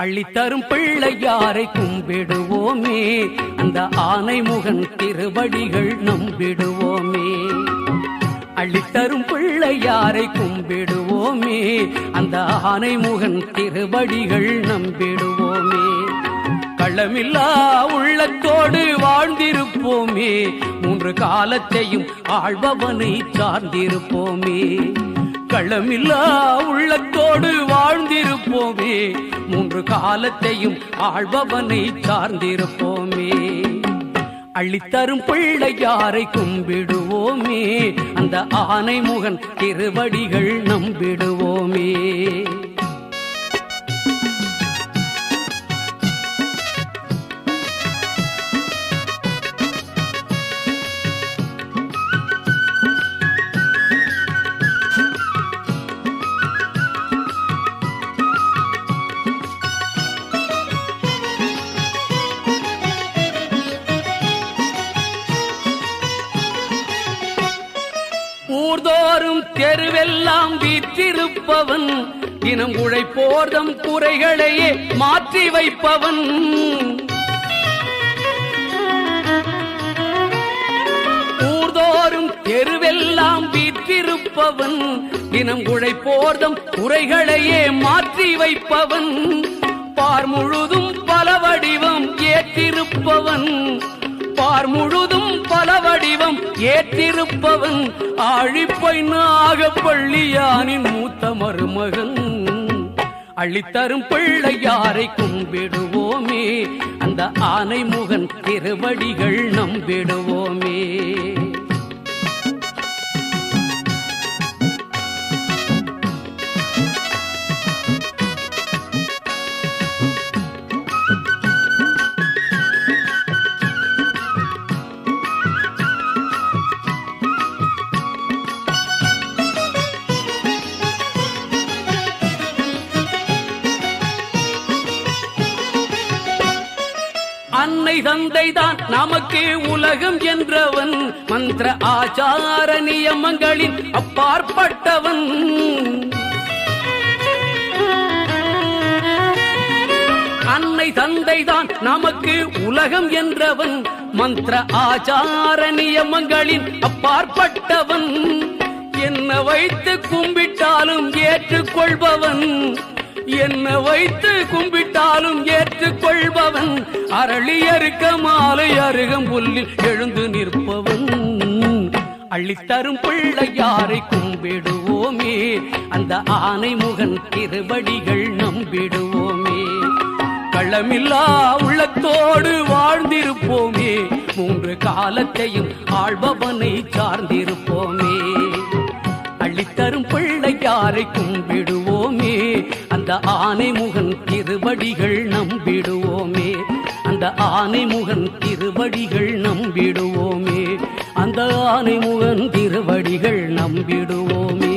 அள்ளித்தரும் பிள்ளையாரை கும்பிடுவோமே, அந்த ஆனைமுகன் திருவடிகள் நம்பிடுவோமே. அள்ளித்தரும் பிள்ளையாரை கும்பிடுவோமே, அந்த ஆனைமுகன் திருவடிகள் நம்பிடுவோமே. களமில்லா உள்ளத்தோடு வாழ்ந்திருப்போமே, மூன்று காலத்தையும் ஆள்பவனை சார்ந்திருப்போமே. களமில்லா உள்ளத்தோடு வாழ்ந்திருப்போமே, மூன்று காலத்தையும் ஆள்பவனை சார்ந்திருப்போமே. அள்ளித்தரும் பிள்ளையாரை கும்பிடுவோமே, அந்த ஆனைமுகன் திருவடிகள் நம்பிடுவோமே. ஊர்தோறும் தெருவெல்லாம் வீற்றிருப்பவன், தினம் உழைப்போர்தம் குறைகளையே மாற்றி வைப்பவன். ஊர்தோறும் தெருவெல்லாம் வீற்றிருப்பவன், தினம் உழைப்போர்தம் குறைகளையே மாற்றி வைப்பவன். பார் முழுதும் பல வடிவம் ஏற்றிருப்பவன், பார் முழுதும் பல வடிவம் ஏற்றிருப்பவன். ஆழிப்பை நாகப்பள்ளியானின் மூத்த மருமகன். அள்ளித்தரும் பிள்ளையாரை கும்பிடுவோமே, அந்த ஆனைமுகன் திருவடிகள் நம்பிடுவோமே. அன்னை தந்தைதான் நமக்கு உலகம் என்றவன், மந்திர ஆச்சார நியமங்களின் அப்பாற்பட்டவன். அன்னை தந்தைதான் நமக்கு உலகம் என்றவன், மந்திர ஆச்சார நியமங்களின் அப்பாற்பட்டவன். என்ன வைத்து கும்பிட்டாலும் ஏற்றுக்கொள்பவன், என்ன வைத்து கும்பிட்டாலும் ஏற்றுக்கொள்பவன். அரளியறுக்க மாலை அருகம்புல்லில் எழுந்து நிற்பவன். அள்ளித்தரும் பிள்ளையாரை கும்பிடுவோமே, அந்த ஆனைமுகன் திருவடிகள் நம்பிடுவோமே. களமில்லா உள்ளத்தோடு வாழ்ந்திருப்போமே, மூன்று காலத்தையும் ஆள்பவனை சார்ந்திருப்போமே. அள்ளித்தரும் பிள்ளையாரை கும்பிடுவோமே, அந்த ஆனைமுகன் திருவடிகள் நம்பிடுவோமே. அந்த ஆனைமுகன் திருவடிகள் நம்பிடுவோமே. அந்த ஆனைமுகன் திருவடிகள் நம்பிடுவோமே.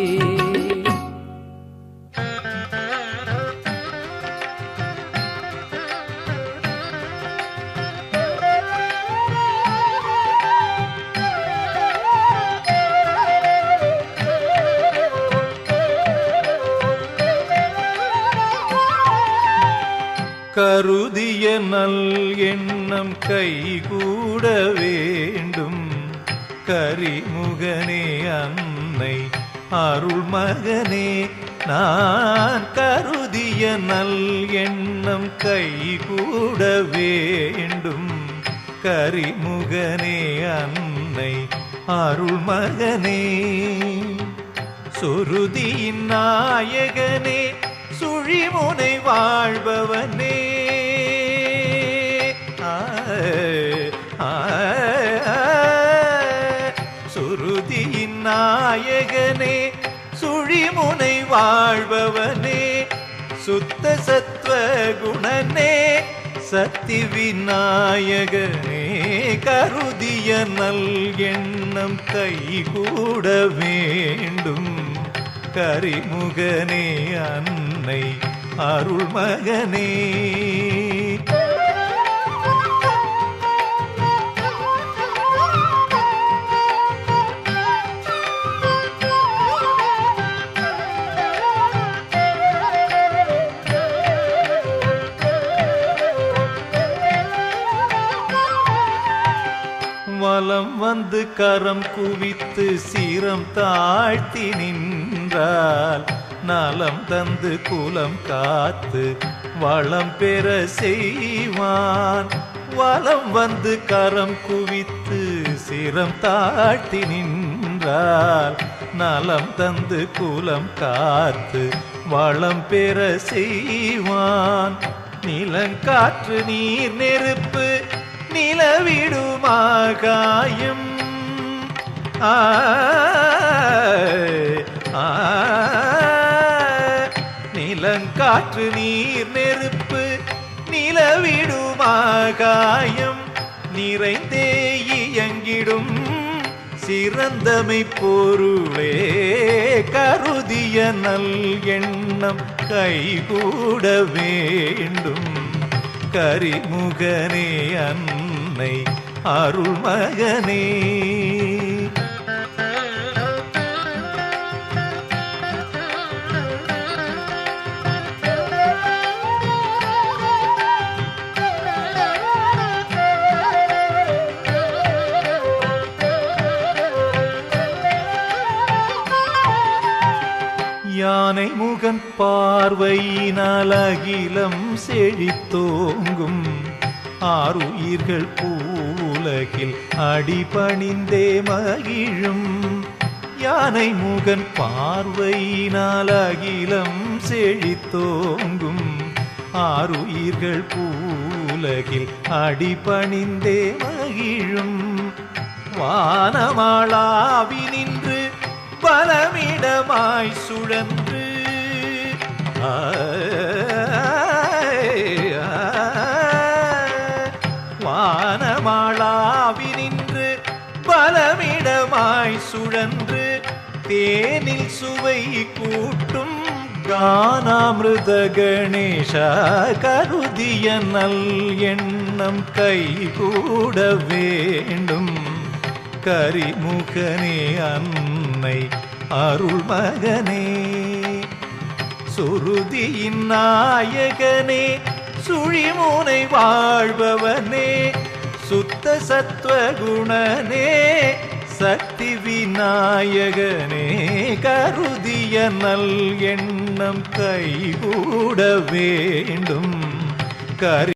கருதிய நல் எண்ணம் கைகூட வேண்டும், கரிமுகனே அன்னை அருள்மகனே. நான் கருதிய நல் எண்ணம் கைகூட வேண்டும், கரிமுகனே அன்னை அருள்மகனே. சுருதியின் நாயகனே, சுழிமுனை வாழ்பவனே. சுருதியின் நாயகனே, சுழிமுனை வாழ்பவனே. சுத்த சத்வ குணனே, சக்தி விநாயகனே. கருதிய நல் எண்ணம் கைகூட வேண்டும், கரிமுகனே அன்னை அருள்மகனே. வந்து கரம் குவித்து சிரம் தாழ்த்தி நின்றால் நலம் தந்து குலம் காத்து வளம் பெற செய்வான். வலம் வந்து கரம் குவித்து சிரம் தாழ்த்தி நின்றால் நலம் தந்து குலம் காத்து வளம் பெற செய்வான். நிலங்காற்று நீர் நெருப்பு நிலவிடுமாகாயம் நிலங்காற்று நீர் நெருப்பு நிலவிடுமாகாயம் நிறைந்தே இயங்கிடும் சிறந்தமை பொருளே கருதிய நல் எண்ணம் கைகூட வேண்டும். கரிமுகனே அன்னை அருள்மகனே. யானை முகன் பார்வையினால் அகிலம் செழித்தோங்கும். ஆறுயிர்கள் பூவுலகில் அடிபணிந்தே மகிழும். யானை முகன் பார்வையினால் அகிலம் செழித்தோங்கும். ஆறுயிர்கள் பூவுலகில் அடிபணிந்தே மகிழும். வானமாளாவி நின்று பலமிடமாய் சுழன்று வானமாளாவி நின்று பலமிடமாய் சுழன்று தேனில் சுவை கூட்டும் கானாமிருத கணேசா கருதிய நல் எண்ணம் கைகூட வேண்டும். கரிமுகனே அன்னை அருள்மகனே. சுருதியின் நாயகனே சுழிமுனை வாழ்பவனே சுத்த சத்வகுணனே சக்தி விநாயகனே கருதிய நல் எண்ணம் கைகூட வேண்டும்.